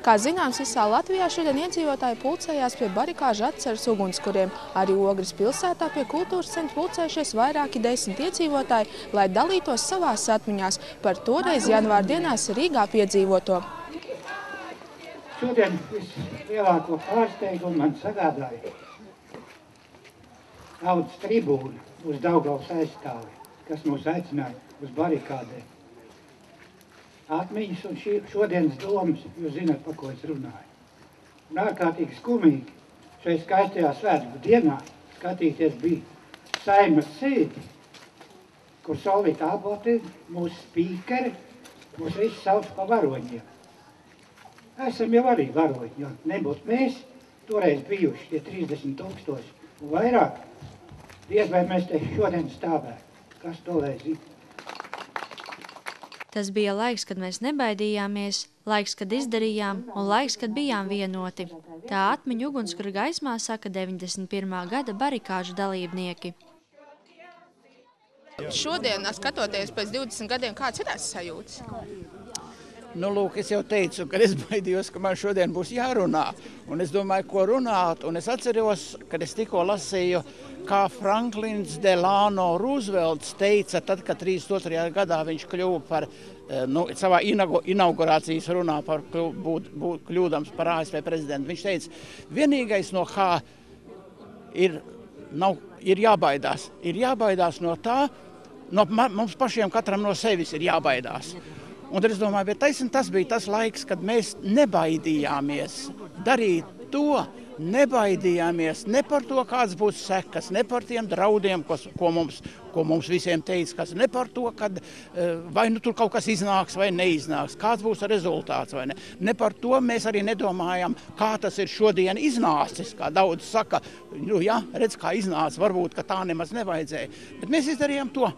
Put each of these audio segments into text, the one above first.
Kā zināms, visā Latvijā šodien iedzīvotāji pulcējās pie barikāžu atceres ugunskuriem. Arī Ogres pilsētā pie kultūras centra pulcējušies vairāki 10 iedzīvotāji, lai dalītos savās atmiņās par toreiz janvāra dienās Rīgā piedzīvoto. Šodien vislielāko pārsteigumu man sagādāja tautas tribūna uz Daugavas aizstāvi, kas mūs aicināja uz barikādēm. Atmiņas un šodienas domas, jūs zināt, par ko es runāju. Un ārkārtīgi skumīgi šai skaistajā svētku dienā skatīties bija Saimas sēdi, kur Solvita Abote, mūsu spīkeri, mūs visi sauc pa varoņiem. Esam jau arī varoņi, jo nebūtu mēs toreiz bijuši tie 30 000 un vairāk. Diez vai mēs te šodien stāvētu. Kas to lai zina? Tas bija laiks, kad mēs nebaidījāmies, laiks, kad izdarījām un laiks, kad bijām vienoti. Tā atmiņu ugunskura gaismā saka 91. gada barikāžu dalībnieki. Šodien, skatoties pēc 20 gadiem, kāds ir tās sajūtas? Nu, lūk, es jau teicu, ka es baidījos, ka man šodien būs jārunā. Un es domāju, ko runāt. Un es atceros, kad es tikko lasīju, kā Franklins Delano Roosevelts teica, tad, kad 32. gadā viņš kļuva par, savā inaugurācijas runā par kļūdams par ASV prezidentu. Viņš teica, vienīgais no kā ir jābaidās. Ir jābaidās no tā, mums pašiem katram no sevis ir jābaidās. Un tad es domāju, bet tas bija tas laiks, kad mēs nebaidījāmies darīt to, nebaidījāmies ne par to, kāds būs sekas, ne par tiem draudiem, ko mums visiem teica, kas ne par to, kad vai nu tur kaut kas iznāks vai neiznāks, kāds būs rezultāts vai ne. Ne par to mēs arī nedomājam, kā tas ir šodien iznācis, kā daudz saka, redz, kā iznāca, varbūt, ka tā nemaz nevajadzēja. Bet mēs izdarījām to,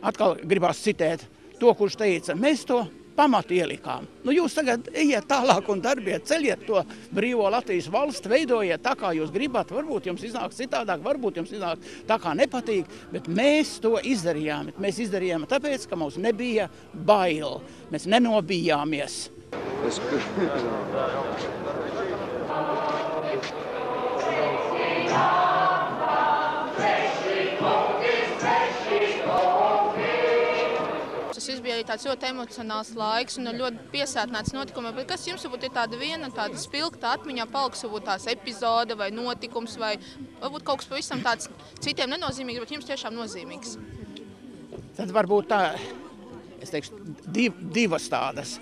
atkal gribās citēt, to, kurš teica, mēs to pamatu ielikām. Jūs tagad ejiet tālāk un darbiet, ceļiet to brīvo Latvijas valsti, veidojiet tā, kā jūs gribat. Varbūt jums iznāks citādāk, varbūt jums iznāks tā, kā nepatīk, bet mēs to izdarījām. Mēs izdarījām tāpēc, ka mums nebija bail. Mēs nenobijāmies. Šis bija arī tāds ļoti emocionāls laiks un ļoti piesātināts notikumi. Bet kas jums varbūt ir tāda viena tāda spilgta atmiņā paliks, varbūt tās epizode vai notikums vai varbūt kaut kas pavisam tāds citiem nenozīmīgs, bet jums tiešām nozīmīgs? Tad varbūt tā, es teikšu, divas tādas.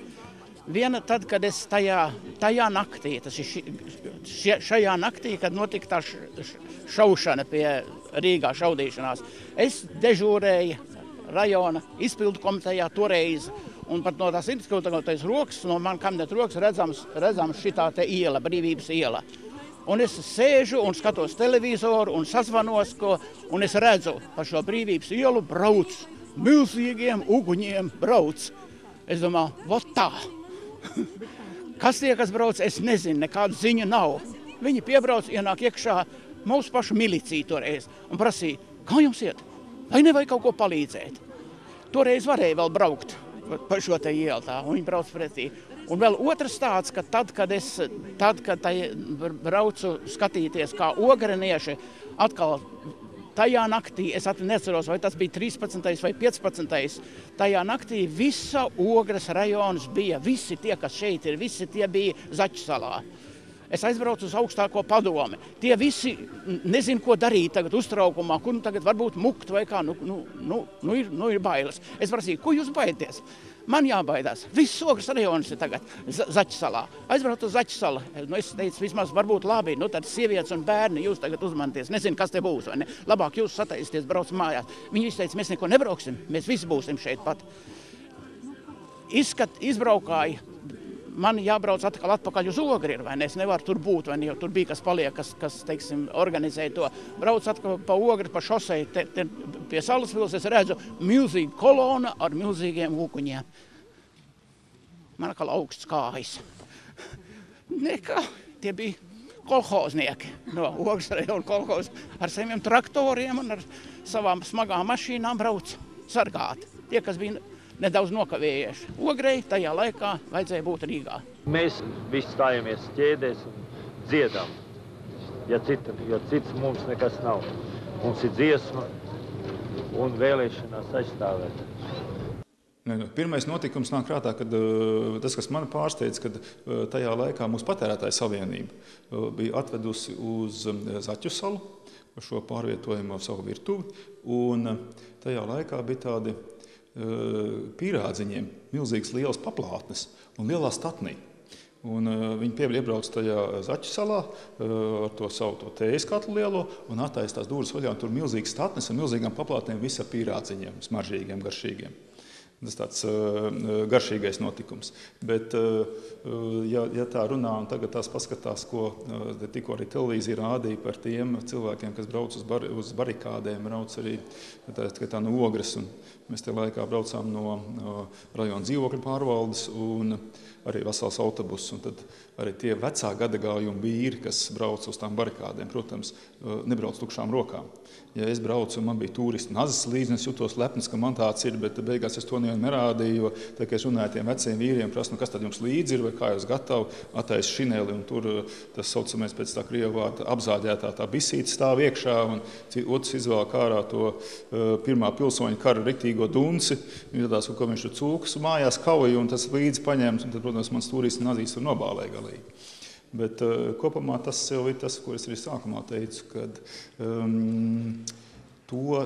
Viena tad, kad es tajā naktī, tas ir šajā naktī, kad notika tā šaušana pie Rīgā šaudīšanās, es dežūrēju rajona izpildu komitejā toreiz, un pat no tās izpildu rokas, no man kabineta rokas redzams šitā te iela, Brīvības iela. Un es sēžu un skatos televizoru un sazvanos, un es redzu pa šo Brīvības ielu brauc, milzīgiem uguņiem brauc. Es domāju, vot tā. Kas tie, kas brauc, es nezinu, nekādu ziņu nav. Viņi piebrauc, ienāk iekšā mūsu pašu milicija toreiz un prasīja, kā jums iet? Vai nevajag kaut ko palīdzēt? Toreiz varēja vēl braukt pa šo te ielu tā, un viņi brauc pretī. Un vēl otrs tāds, ka tad, kad braucu skatīties, kā ogrenieši atkal tajā naktī, es neceros, vai tas bija 13. vai 15. Tajā naktī visa Ogres rajons bija, visi tie, kas šeit ir, visi tie bija Zaķsalā. Es aizbraucu uz augstāko padomi. Tie visi nezin, ko darīt tagad uztraukumā, kur tagad varbūt mukt vai kā, ir bailes. Es prasīju, ko jūs baidieties? Man jābaidās. Viss Ogres rajons ir tagad Zaķsalā. Aizbraucu uz Zaķsalu. Es teicu, vismaz varbūt labi, tad sievietes un bērni jūs tagad uzmanties. Nezinu, kas te būs, vai ne? Labāk jūs sataisties, brauc mājās. Viņi visi teica, mēs neko nebrauksim, mēs visi būsim šeit pat. Izbraukāja. Man jābrauc atkal atpakaļ uz Ogri, vai ne? Es nevaru tur būt, vai ne? Jo tur bija kas paliek, kas teiksim, organizēja to. Brauc atkal pa Ogri, pa šosei, te pie Salaspils, es redzu milzīgu kolonu ar milzīgiem uguņiem. Man atkal augsts kājas. Nekā, tie bija kolhoznieki no Ogres rajona kolhoz ar saviem traktoriem un ar savām smagām mašīnām brauc sargāt. Tie, kas bija nedaudz nokavējuši. Ogrei tajā laikā vajadzēja būt Rīgā. Mēs visi stājamies ķēdēs un dziedam, ja cits mums nekas nav. Mums ir dziesma un vēlēšanās aizstāvēt. Pirmais notikums nāk prātā, kad tas, kas mani pārsteidz, kad tajā laikā mūsu patērētāju savienība bija atvedusi uz Zaķu salu šo pārvietojumu savu virtuvi, un tajā laikā bija tādi pīrādziņiem milzīgas lielas paplātnes un lielā statnī. Un viņi iebrauc tajā Zaķu salā ar to savu tējas katlu lielo un attaisa tās dūras vaļā, un tur milzīgas statnes ar milzīgām paplātnēm visi ar pīrādziņiem, smaržīgiem, garšīgiem. Tas tāds garšīgais notikums. Bet, ja tā runā, un tagad tās paskatās, ko tikko arī televīzija rādīja par tiem cilvēkiem, kas brauc uz barikādēm, brauc arī tā no Ogres, un mēs te laikā braucām no rajona dzīvokļu pārvaldes, un arī vesels autobus, un tad arī tie vecā gadagājuma vīri, kas brauc uz tām barikādēm, protams, nebrauc tukšām rokām. Ja es braucu, un man bija turistu nazas līdzi, es jutos lepnis, ka man tāds ir, bet beigās es to nerādīju, jo tā, ka es runāju tiem veciem vīriem, prasu, kas tad jums līdzi ir, vai kā jūs gatavi, attaisa šineli, un tur tas saucamais pēc tā krievu vārda apzāģētā tā bisīte stāv iekšā, un otrs izvēl ārā to pirmā pilsoņa kara riktīgo dunci, tās, ko viņš ir cūkas mājās kauja, un tas līdzi paņēmis, un tad, protams, mans turistu nazīs tur nobālēja galīgi. Bet kopumā tas jau ir tas, ko es arī sākumā teicu, kad to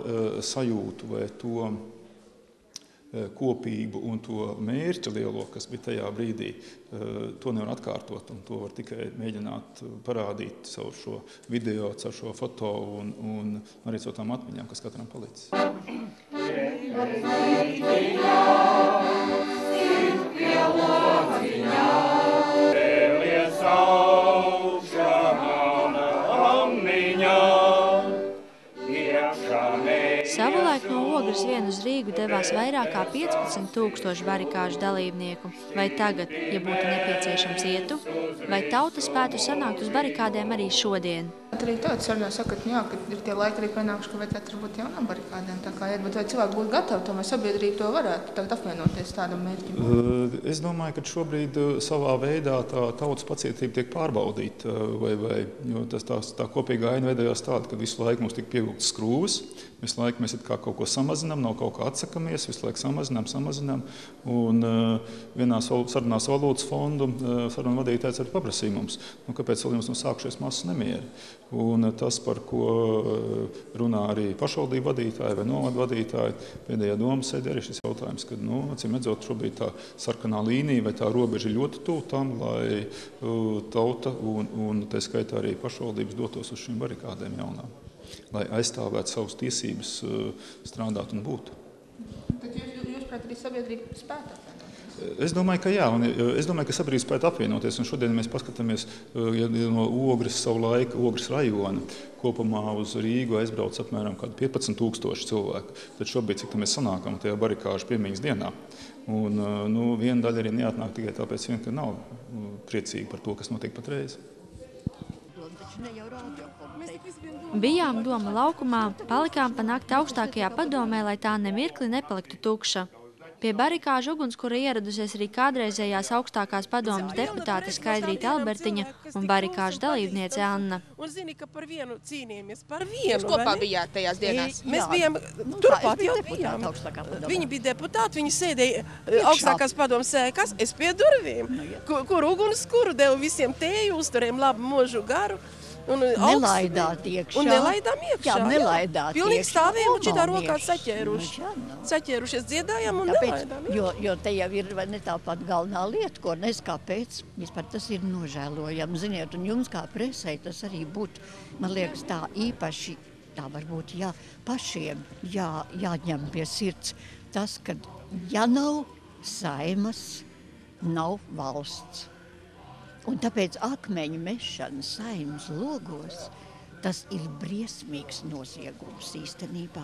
sajūtu vai to kopību un to mērķa lielo, kas bija tajā brīdī, to nevar atkārtot, un to var tikai mēģināt parādīt caur šo video, caur šo foto un arī caur tām atmiņām, kas katram palicis. Savulaik no Ogres vien uz Rīgu devās vairāk kā 15 000 barikāžu dalībnieku. Vai tagad, ja būtu nepieciešams ietu, vai tauta spētu sanākt uz barikādēm arī šodien? Arī tautas sarunā saka, ka ir tie laiki arī pienākuši, ka vajadzētu varbūt jaunām barikādēm tā kā iet, bet vai cilvēki būtu gatavi, tomēr sabiedrība to varētu tagad apvienoties tādam mērķim? Es domāju, ka šobrīd savā veidā tā tautas pacietība tiek pārbaudīta, jo tā kopīgā aina veidojās tāda, ka visu laiku mums tiek pievilktas skrūves, visu laiku mēs kā kaut ko samazinām, no kaut kā atsakamies, visu laiku samazinām, un vienā sarunās valūtas fondu sarunu vadītājs arī paprasīja mums, kāpēc vēl jums nav sākušies masas nemieri. Un tas, par ko runā arī pašvaldību vadītāji vai novadu vadītāji, pēdējā domas sēdē arī šis jautājums, ka, acīm redzot, šobrīd tā sarkanā līnija vai tā robeža ir ļoti tuvu tam, lai tauta un tā skaitā arī pašvaldības dotos uz šīm barikādēm jaunām, lai aizstāvētu savas tiesības strādāt un būt. Tad jūs prāt, arī sabiedrība spētu apvienoties? Es domāju, ka jā, un es domāju, ka sabiedrība spētu apvienoties, un šodien mēs paskatāmies, ja no Ogres savu laiku, Ogres rajona, kopumā uz Rīgu aizbrauc apmēram 15 000 cilvēku, tad šobrīd, cik mēs sanākam tajā barikāžu piemiņas dienā. Un viena daļa arī neatnāk tikai tāpēc, ka nav priecīgi par to, kas notiek patreiz. Bijām Doma laukumā, palikām pa nakti augstākajā padomē, lai tā nemirkli nepaliktu tukša. Pie barikāžu ugunskura ieradusies arī kādreizējās augstākās padomes deputāte Skaidrīte Albertiņa un barikāžu dalībniece Anna. Un zini, ka par vienu cīnījāmies, par vienu. Jūs kopā bijāt tajās dienās? Mēs bijām, turpat jau bijām. Viņi bija deputāti, viņi sēdēja augstākās padomes sēkās, es pie durvīm, kur ugunskuru devu visiem tēju, uzturējām labu mūžu garu. Nelaidāt iekšā. Un nelaidām iekšā. Jā, nelaidāt iekšā. Pilnīgi stāvējām un šitā rokā saķērušies, dziedājām un nelaidām. Jo te jau ir vai ne tāpat galvenā lieta, ko nes kāpēc. Vispār tas ir nožēlojami, ziniet, un jums kā presē tas arī būtu, man liekas, tā īpaši, tā varbūt pašiem jāņem pie sirds tas, ka ja nav Saimas, nav valsts. Un tāpēc akmeņu mešana Saeimas logos, Tas ir briesmīgs noziegums īstenībā.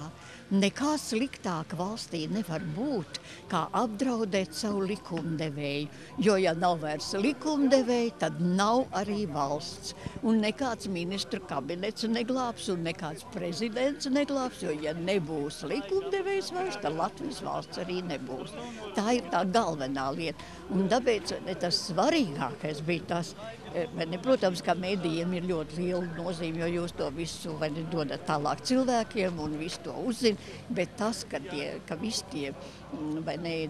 Nekā sliktāk valstī nevar būt, kā apdraudēt savu likumdevēju. Jo, ja nav vairs likumdevēji, tad nav arī valsts. Un nekāds ministru kabinets neglābs, un nekāds prezidents neglābs, jo, ja nebūs likumdevējs vairs, tad Latvijas valsts arī nebūs. Tā ir tā galvenā lieta. Un tāpēc tas svarīgākais bija tas, protams, ka medijiem ir ļoti liela nozīme, jo jūs to visu dodat tālāk cilvēkiem un visu to uzzina, bet tas, ka visi tie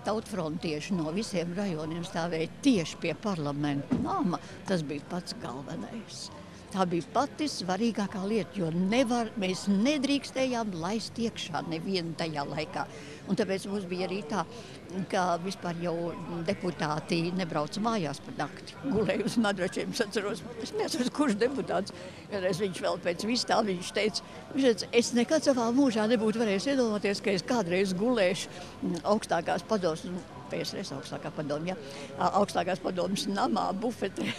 tautfrontieši no visiem rajoniem stāvēja tieši pie parlamenta nama, tas bija pats galvenais. Tā bija pati svarīgākā lieta, jo mēs nedrīkstējām laist iekšā nevienu tajā laikā. Un tāpēc mums bija arī tā, ka vispār jau deputāti nebrauca mājās par nakti. Gulēja uz madračiem, es neatceros, kurš deputāts. Viņš vēl pēc visu tā viņš teica, es nekad savā mūžā nebūtu varējis iedomāties, ka es kādreiz gulēšu augstākās padomas, PSRS augstākās padomas namā, bufetē.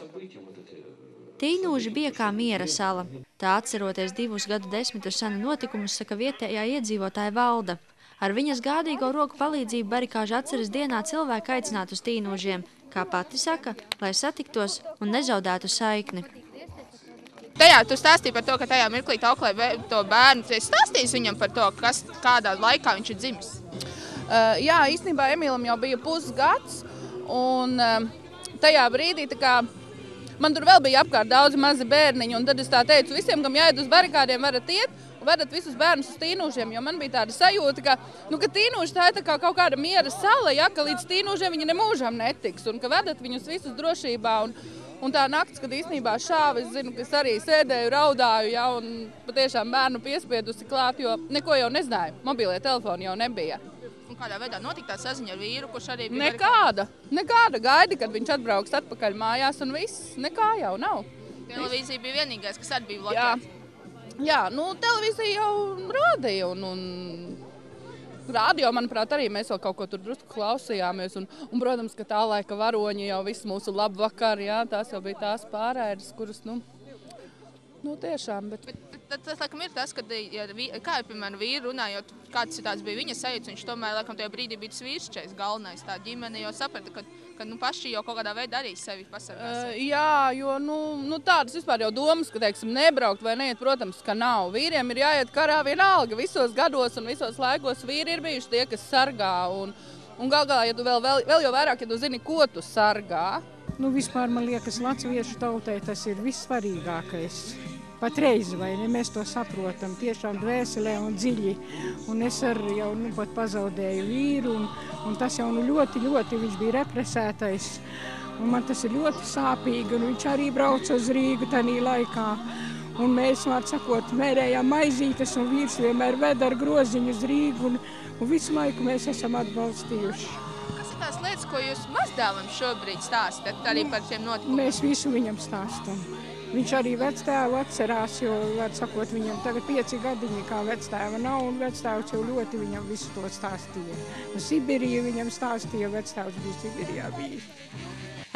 Tīnūži bija kā miera sala. Tā atceroties 2 gadu desmitus senu notikumus, saka vietējā iedzīvotāja Valda. Ar viņas gādīgo roku palīdzību Barikāžu atceres dienā cilvēki aicināt uz Tīnūžiem, kā pati saka, lai satiktos un nezaudētu saikni. Tajā tu stāstīji par to, ka tajā mirklī auklē to bērnu, tu stāstīji viņam par to, kādā laikā viņš ir dzimis? Jā, īstenībā Emīlam jau bija pusgads, un tajā brīdī man tur vēl bija apkārt daudz mazi bērniņi, un tad es tā teicu, visiem, kam jāiet uz barikādiem, varat iet, un varat visus bērnus uz Tīnūžiem, jo man bija tāda sajūta, ka Tīnūži tā ir kaut kāda miera sala, ja, ka līdz Tīnūžiem viņi nemūžam netiks, un ka vedat viņus visus drošībā, un tā nakts, kad īstenībā šāva, es zinu, ka es arī sēdēju, raudāju, ja, un patiešām bērnu piespiedusi klāt, jo neko jau nezināju, mobilie telefoni jau nebija. Un kādā veidā notika tā saziņa ar vīru, kurš arī bija? Nekāda gaidi, kad viņš atbrauks atpakaļ mājās un viss. Nekā jau nav. Televīzija bija vienīgais, kas arī bija bloķēts. Jā, televīzija jau rādīja un rādio, manuprāt, arī mēs vēl kaut ko tur drusku klausījāmies. Un, protams, ka tā laika varoņi jau visu mūsu labu vakaru, jā, tās jau bija tās pārēdes, kuras, tiešām, bet tas, laikam, ir tas, kad, kā ir, piemēram, vīru runājot, kāds tāds bija viņa sajūta, viņš tomēr, laikam, tajā brīdī bija tas vīršķais galvenais tā ģimene, jo saprata, ka paši jau kaut kādā veidā arī sevi pasargās. Jā, jo, tādas vispār jau domas, ka, teiksim, nebraukt vai neiet, protams, ka nav. Vīriem ir jāiet karā vienalga, visos gados un visos laikos vīri ir bijuši tie, kas sargā, un galā, ja tu vēl jau vairāk, ja tu zini, ko tu sargā. Vispār, man liekas, latviešu tautai tas ir vissvarīgākais. Patreiz, vai ne, mēs to saprotam, tiešām dvēselē un dziļi. Un es arī jau pat pazaudēju vīru, un tas jau ļoti, viņš bija represētais. Un man tas ir ļoti sāpīgi, un viņš arī brauca uz Rīgu tanī laikā. Un mēs, var sakot, mērējām maizītes, un vīrs vienmēr ved ar groziņu uz Rīgu, un visu laiku mēs esam atbalstījuši. Kas ir tās lietas, ko jūs mazdēlam šobrīd stāstat arī par šiem notikumiem? Mēs visu viņam stāstam. Viņš arī vectēvu atcerās, jo, var sakot, viņam tagad 5 gadiņi, kā vectēva nav, un vectēvs jau ļoti viņam visu to stāstīja. Sibirija viņam stāstīja, vectēvs bija Sibirijā bijis.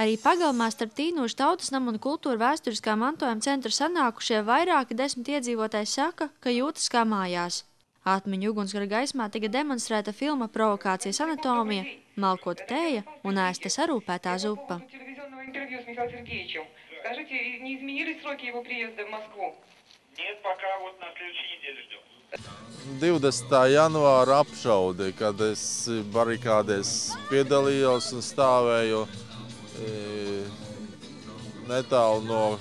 Arī pagalmā starp Tīnūžu tautas namu un kultūra vēsturiskā mantojuma centru sanākušie vairāki 10 iedzīvotāji saka, ka jūtas kā mājās. Atmiņu ugunskura gaismā tika demonstrēta filma Provokācijas anatomija, malkota tēja un ēsta sarūpētā zupa. Скажите, не изменились сроки его приезда в Москву? Нет, пока вот на следующей неделе ждем. 20. janvāra apšaude, kad es barikādēs piedalījos un stāvēju netālu no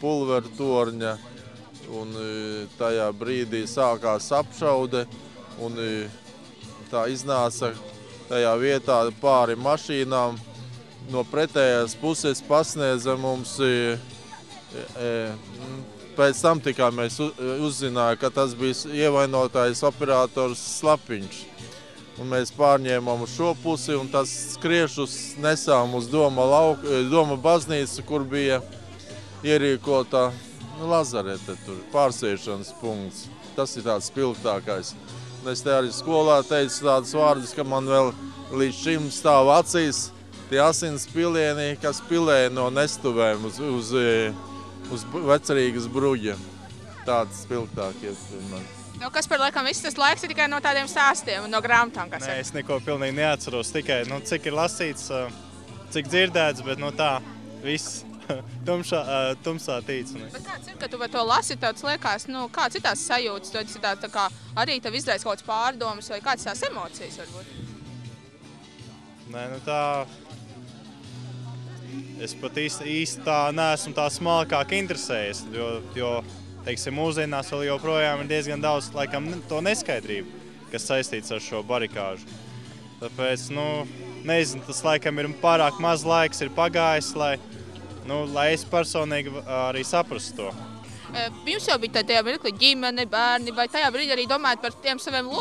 pulveru torņa. Un tajā brīdī sākās apšaude, un tā iznāca tajā vietā pāri mašīnām. No pretējās puses pasniedza mums, pēc tam tikai mēs uzzināja, ka tas bija ievainotājs operators Slapiņš. Un mēs pārņēmām uz šo pusi, un tas skriešus nesām uz Doma baznīcu, kur bija ierīkota lazarete, tur pārsiešanas punkts. Tas ir tāds spilgtākais. Un es te arī skolā teicu tādus vārdus, ka man vēl līdz šim stāv acīs tie asins pilieni, kas pilēja no nestuvēm uz Vecerīgas bruģa. tādi spilgtākie. Nu, kas par laikam viss tas laiks ir tikai no tādiem stāstiem un no grāmatām, kas Nē, es neko pilnīgi neatceros, tikai, cik ir lasīts, cik dzirdēts, bet tā, viss tumsā tīts. Bet kāds ir, ka tu par to lasi, tev liekas, kāds ir tās sajūtas, tā kā arī tev izraisa kaut kāds pārdomas vai kāds tās emocijas varbūt? Nē, tā, es pat īsti tā neesmu tā smalkāk interesējies, jo teiksim, mūsdienās vēl joprojām ir diezgan daudz, laikam, to neskaidrību, kas saistīts ar šo barikāžu. Tāpēc, nezinu, tas laikam ir pārāk maz laiks ir pagājis, lai es personīgi arī saprastu to. Jums jau bija tajā mirklī ģimene, bērni, vai tajā brīdī arī domājat par tiem saviem,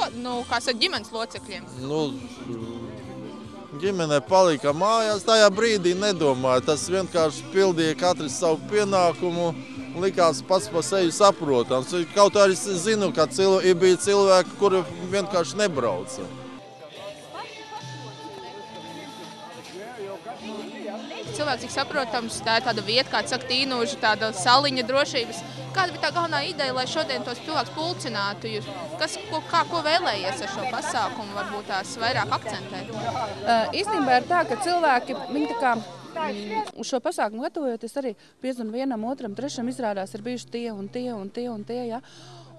ģimenes locekļiem? Ģimene palika mājās, tajā brīdī nedomāja. Tas vienkārši pildīja katrs savu pienākumu un likās pats par sevi saprotams. Kaut arī es zinu, ka bija cilvēki, kuri vienkārši nebrauca. Cilvēks, cik saprotams, tā ir tāda vieta, kāds saka, tīnoži, tāda saliņa drošības. Kāda bija tā galvenā ideja, lai šodien tos cilvēkus pulcinātu? Ko vēlējies ar šo pasākumu, varbūt tās vairāk akcentēt? Īstenībā ir tā, ka cilvēki, viņi tā kā uz šo pasākumu gatavojoties arī piezvanu vienam, otram, trešam izrādās ir bijuši tie un tie un tie un tie, ja?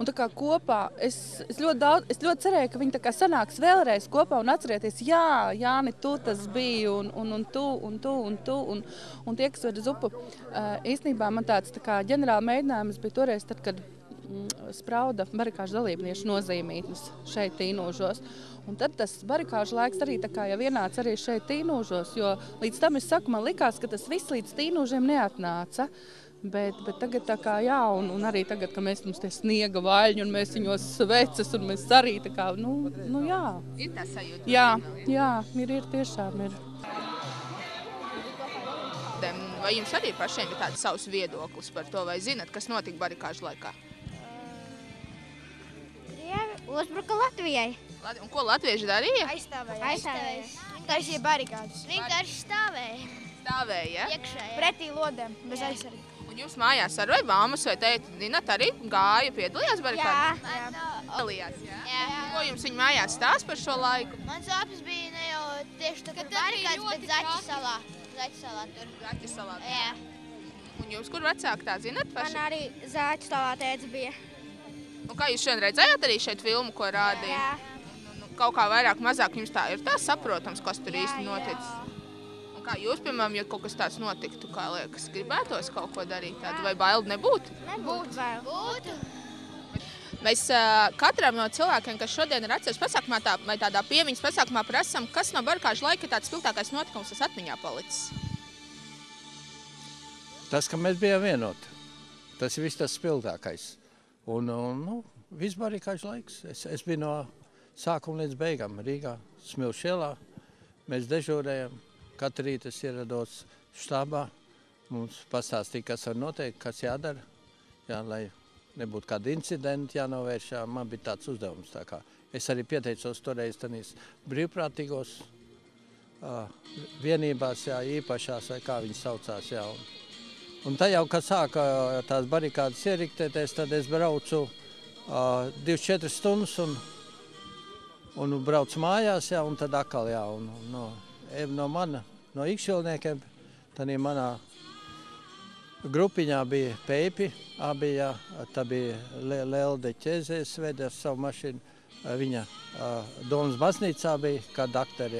Un tā kā kopā, es ļoti cerēju, ka viņi tā kā sanāks vēlreiz kopā un atcerieties, jā, Jāni, tu tas bija, un tu, un tie, kas ved uz upu. Īstenībā man tāds tā kā ģenerāla mēģinājums bija toreiz, tad, kad sprauda barikāžu dalībniešu nozīmītnes šeit Tīnožos. Un tad tas barikāžu laiks arī tā kā jau ienāca arī šeit Tīnožos, jo līdz tam es saku, man likās, ka tas viss līdz Tīnožiem neatnāca. Bet tagad tā kā jā, un arī tagad, ka mums tie sniega vaļņi, un mēs viņos svecas, un mēs arī tā kā, jā. Ir tā sajūta? Jā, ir tiešām ir. Vai jums arī pašiem ir tāds savs viedoklis par to, vai zinat, kas notika barikāžu laikā? Krievi uzbruka Latvijai. Un ko latvieši darīja? Aizstāvēja. Taisīja barikāžas. Vienkārši stāvēja. Stāvēja, ja? Iekšēji. Pretī lodēm, bez aizsarga. Un jūs mājās ar vai māmas vai tēti, Dinat, arī gāja, piedalījās barikāžā? Jā. Jā. Ko jums viņa mājās stāst par šo laiku? Mans apis bija ne jau tieši tā kā barikāžas, bet Zaķu salā. Zaķu salā tur. Zaķu salā? Jā. Un jums kur vecāki tā zinat paši? Man arī Zaķu salā tētis bija. Un kā jūs šodien redzējāt arī šeit filmu, ko rādīja? Jā. Kaut kā vairāk, mazāk jums tā ir tā saprotams, kas tur īsti noticis? Kā jūs, piemēram, ja kaut kas tāds notiktu, kā liekas, gribētos kaut ko darīt tādu, vai baili nebūtu? Nebūtu baili. Būtu. Mēs katram no cilvēkiem, kas šodien ir atceres pasākumā vai tādā piemiņas pasākumā prasam, kas no barikāžu laika ir tāds spilgtākais notikums, kas atmiņā palicis? Tas, ka mēs bijām vienoti. Tas ir viss tas spilgtākais. Un viss barikāžu laiks. Es biju no sākuma līdz beigām Rīgā, Smilšu ielā. Mēs dežūrējam. Katru rītu es ierados štābā, mums pastāstīja, kas var noteikt, kas jādara, lai nebūtu kādi incidenti jānovērš. Man bija tāds uzdevums. Tā kā es arī pieteicos toreiz tādīs brīvprātīgos vienībās, īpašās, vai kā viņas saucās. Un tā jau, kad sāka tās barikādas ieriktēties, tad es braucu 24 stundas un braucu mājās, un tad atkal, no ikšķilniekiem, tad manā grupiņā bija Peipi, tā bija Lelde Ķezēs, veda savu mašīnu, viņa Domas baznīcā bija kā dakteri,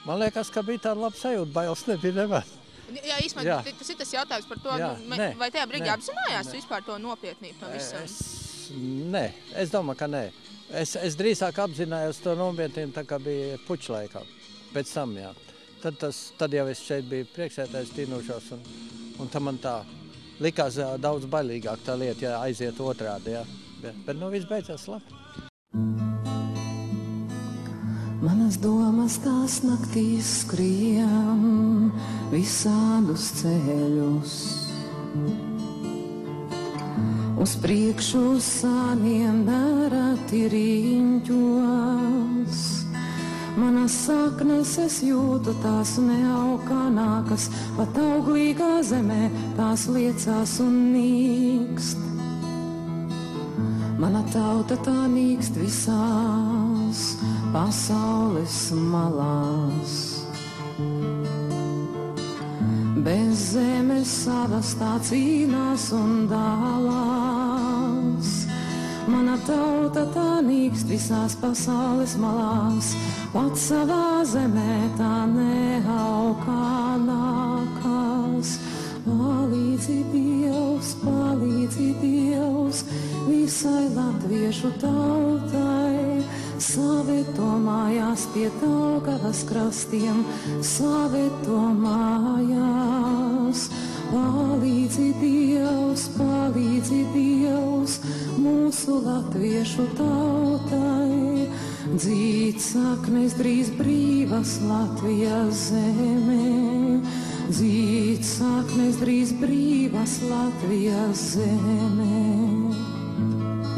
Man liekas, ka bija tāda laba sajūta, bailes nebija nevērts. Jā, īstenībā tas ir tas jautājums par to, vai tajā brīdī apzinājās vispār to nopietnību no visam? Nē, es domāju, ka nē. Es drīzāk apzinājos to nopietnību, tā kā bija puča laikā. Pēc tam, jā. Tad jau es šeit biju priekšsēdētājs Tīnožos, un tam man tā likās daudz bailīgāk tā lieta, ja aiziet otrādi, jā. Bet viss beidzās labi. Manas domas tās naktīs skrien visādus ceļus. Uz priekšu sāniem nereti riņķos, Manas saknes es jūtu, tās neauga nākas, pat auglīgā zemē tās liecās un nīkst. Mana tauta tā nīkst visās pasaules malās. Bez zemes savas tā cīnās un dālās. Mana tauta tā nīkst visās pasaules malās, pats savā zemē tā neaugā nākās. Palīdzi Dievs, visai latviešu tautai, saveto mājās pie Daugavas krastiem, saveto mājās. Palīdzi Dievs, mūsu latviešu tautai, dzīt saknes drīz brīvas Latvijas zemē, dzīt saknes drīz brīvas Latvijas zemē.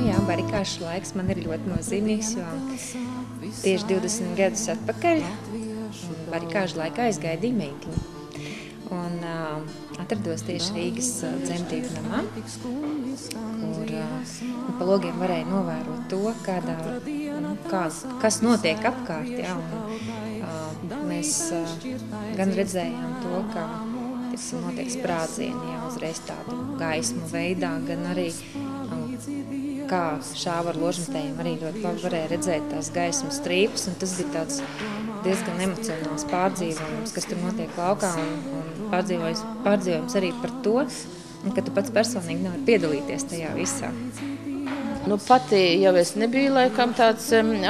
Jā, barikāžu laiks man ir ļoti nozīmīgs, jo tieši 20 gadus atpakaļ barikāžu laikā es gaidīju meitiņu. Un atrados tieši Rīgas dzemdību namā, kur pa logiem varēja novērot to, kas notiek apkārt. Ja, mēs gan redzējām to, ka notiek sprādzieni, ja, uzreiz tādu gaismu veidā, gan arī kā šāva ar ložmetējiem arī ļoti labi varēja redzēt tās gaismas strīpus, un tas bija tāds diezgan emocionāls pārdzīvojums, kas tur notiek laukā, un pārdzīvojums arī par to, ka tu pats personīgi nevari piedalīties tajā visā. Nu, pati jau es nebiju laikam tāds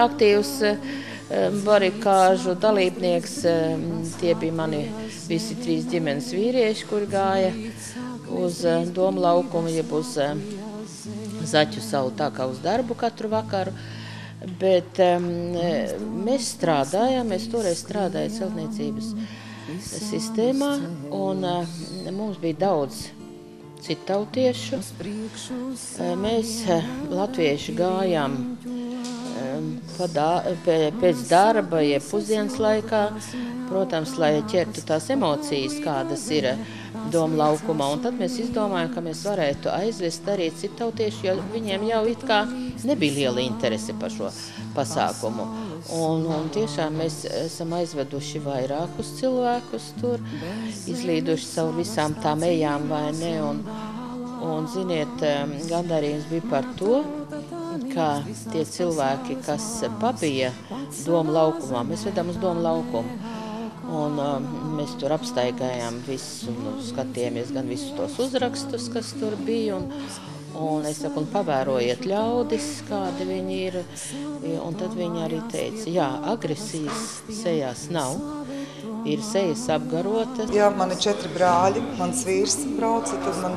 aktīvs barikāžu dalībnieks, tie bija mani visi 3 ģimenes vīrieši, kuri gāja uz Doma laukumu, jeb uz Zaķu salu tā kā uz darbu katru vakaru, bet mēs strādājām, mēs toreiz strādājām celtniecības sistēmā, un mums bija daudz citautiešu. Mēs, latvieši, gājām pēc darba, jeb pusdienas laikā, protams, lai ķertu tās emocijas, kādas ir Doma laukumā, un tad mēs izdomājām, ka mēs varētu aizvest arī citautieši, jo viņiem jau it kā nebija liela interese par šo pasākumu. Un tiešām mēs esam aizveduši vairākus cilvēkus tur, izlīduši caur visām tām ejām vai ne, un ziniet, gandarījums bija par to, ka tie cilvēki, kas pabija Doma laukumā, mēs vedām uz Doma laukumu, un mēs tur apstaigājām visu, skatījāmies gan visus tos uzrakstus, kas tur bija, un es saku, un pavērojiet ļaudis, kādi viņi ir, un tad viņi arī teica, jā, agresijas sejās nav, ir sejas apgarotas. Jā, man ir 4 brāļi, mans vīrs brauca, tad man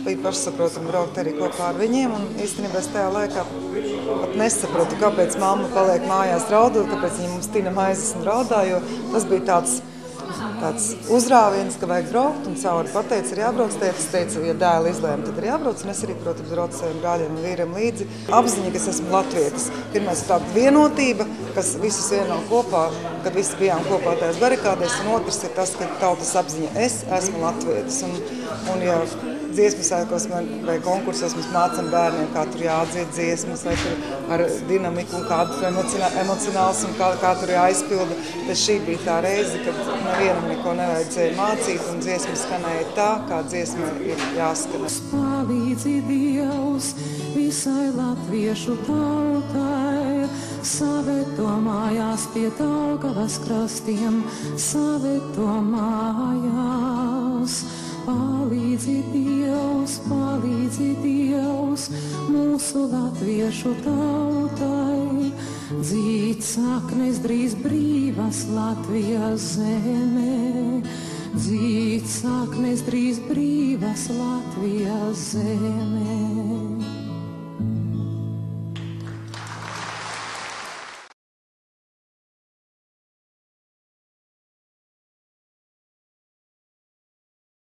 bija pašsaprotami braukt arī kopā ar viņiem, un īstenībā es tajā laikā pat nesaprotu, kāpēc mamma paliek mājās raudot, kāpēc viņa mums tina maizes un raudā, jo tas bija tāds uzrāviens, ka vajag braukt, un cauri pateica, ir jābrauc, tētis teica, ja dēli izlēma, tad ir jābrauc, un es arī, protams, braucu saviem brāļiem un vīriem līdzi. Apziņa, ka es esmu latvietis. Pirmais ir tāda vienotība, kas visus vieno kopā, kad visi bijām kopā tajās barikādēs, un otrs ir tas, ka tautas apziņa, es esmu latvietis, un ja dziesmu sēkos vai konkursos mēs mācam bērniem, kā tur jāatdzied dziesmas, vai tur ar dinamiku un kādu emocionāls un kā tur jāizpilda. Tad šī bija tā reize, kad nevienam neko nevajadzēja mācīt, un dziesma skanēja tā, kā dziesma ir jāskanē. Palīdzi Dievs visai latviešu tautai, saveto mājās pie Daugavas krastiem, saveto mājās. Palīdzi Dievs, mūsu latviešu tautai, dzīt saknes drīz brīvas Latvijas zemē, dzīt saknes drīz brīvas Latvijas zemē.